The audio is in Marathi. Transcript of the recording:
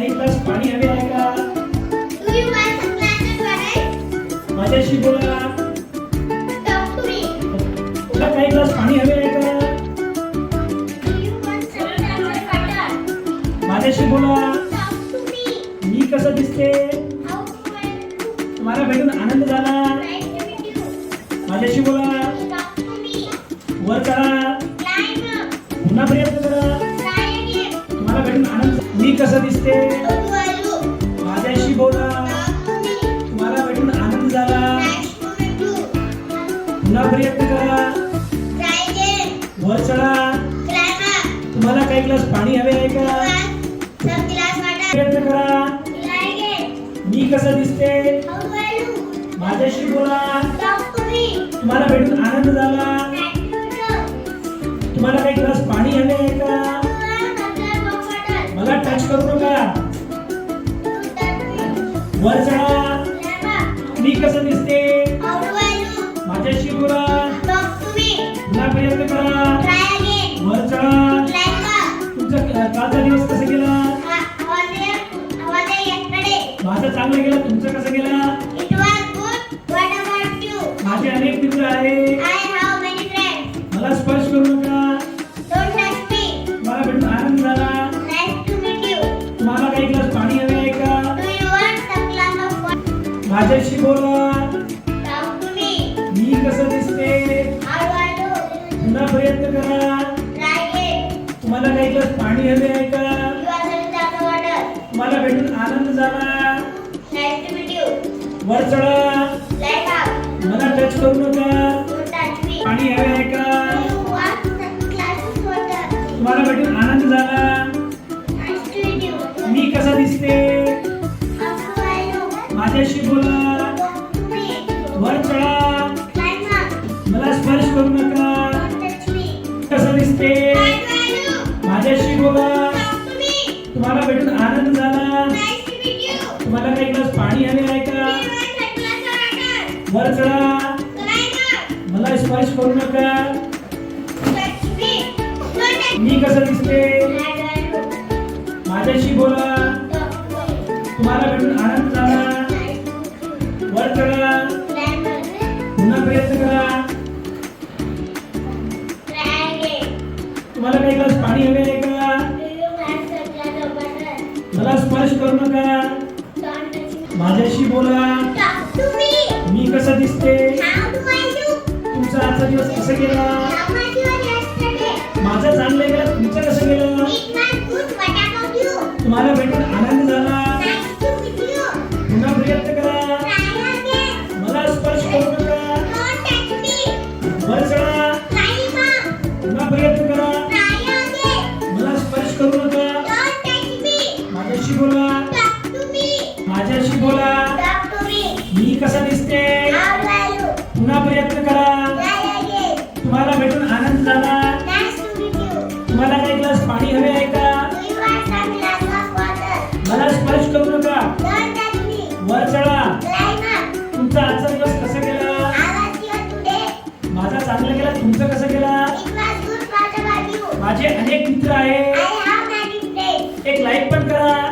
काही ग्लास पाणी हवे आहे का? Do you want some glasses water? माझ्याशी बोला. Talk to me. तुला काही ग्लास पाणी हवे आहे का? Do you want some glasses water? माझ्याशी बोला. Talk to me. मी कसं दिसते? How do I look? तुम्हाला भेटून आनंद झाला. Nice to meet you. माझ्याशी बोला. Talk to me. वर चढा. Climb up. पुन्हा प्रयत्न करा. Try again. तुम्हाला भेटून आनंद. मी कसं दिसते? How do I look? माझ्याशी बोला. Talk to me. तुम्हाला भेटून आनंद झाला. Nice to meet you. पुन्हा प्रयत्न करा. Try again. वर चढा. Climb up. तुम्हाला काही ग्लास पाणी हवे आहे Do you का? want some glass water? प्रयत्न करा. Try again. मी कसं दिसते? How do I look? माझ्याशी बोला. Talk to me. तुम्हाला भेटून आनंद झाला. Nice to meet you. तुम्हाला काही ग्लास पाणी हवे आहे का? Do you want some glass of water? मला टच करू नका. Don't touch me. वर चढा. Climb up. मी कसं दिसते? How do I look? माझ्याशी बोला. Talk to me. पुन्हा प्रयत्न करा. Try again. वर चढा. Climb up. तुमचा कालचा दिवस कसा गेला? How was it yesterday? माझा चांगला गेला. तुमचं कसं गेला? It was good. What about you? माझे अनेक मित्र आहे. I have many friends. मला स्पर्श करू नका. Don't touch me. मला भेटून आनंद झाला. Nice to meet you. तुम्हाला काही ग्लास पाणी हवे आहे का? Do you want some glass of water? माझ्याशी बोला. Talk to me. मी कसं दिसते? How do I look? पुन्हा प्रयत्न करा. Try again. तुम्हाला काही ग्लास पाणी हवे आहे का? You want some glass of water? तुम्हाला भेटून आनंद झाला. Nice to meet you. वर चढा. Climb up. मला टच करू नका. Don't touch me. पाणी हवे आहे का? Do you want some glass of water? तुम्हाला भेटून आनंद झाला. Nice to meet you. मी कसा दिसते? How do I look? माझ्याशी बोला. Talk to me. वर चढा. Climb up. मला स्पर्श करू नका. Don't touch me. कसं दिसते? How do I look? माझ्याशी बोला. Talk to me. तुम्हाला भेटून आनंद झाला. Nice to meet you. तुम्हाला काही ग्लास पाणी हवे आहे Do का? you want some glass of water? वर चढा. Climb up. मला स्पर्श करू नका. Touch me. Don't touch me. मी कसं दिसते? How do I look? माझ्याशी बोला. Talk to me. तुम्हाला भेटून आनंद झाला. Nice to meet you. वर चढा. Climb up. पुन्हा प्रयत्न करा. Try again. तुम्हाला काही ग्लास पाणी हवे आहे का? Do you want some glass of water? मला स्पर्श करू नका. Don't touch me. माझ्याशी बोला. Talk to me. मी कसं दिसते? How do I look? तुमचा आजचा दिवस कसा गेला? How was your yesterday? माझं चांगलं गेलं. तुमचं कसं गेलं? It was good. What about you? तुम्हाला भेटून आनंद झाला. Nice to meet you. पुन्हा प्रयत्न करा. Try again. मला स्पर्श करू नका. Don't touch me. वर चढा. Climb up. पुन्हा प्रयत्न करा. Try again. मला स्पर्श करू नका. Don't touch me. माझ्याशी बोला. Talk to me. माझ्याशी बोला. Talk to me. मी कसं दिसते? How do I look? पुन्हा प्रयत्न करा. Try again. तुम्हाला भेटून आनंद झाला. Nice to meet you. तुम्हाला काही ग्लास पाणी हवे आहे का? Do you want some glass of water? मला स्पर्श करू नका. Don't touch me. वर चढा. Climb up. तुमचा आजचा दिवस कसा गेला? How was your today? माझा चांगला गेला. तुमचं कसं गेला? It was good. What about you? माझे अनेक मित्र आहे. I have many friends. एक लाईक पण करा.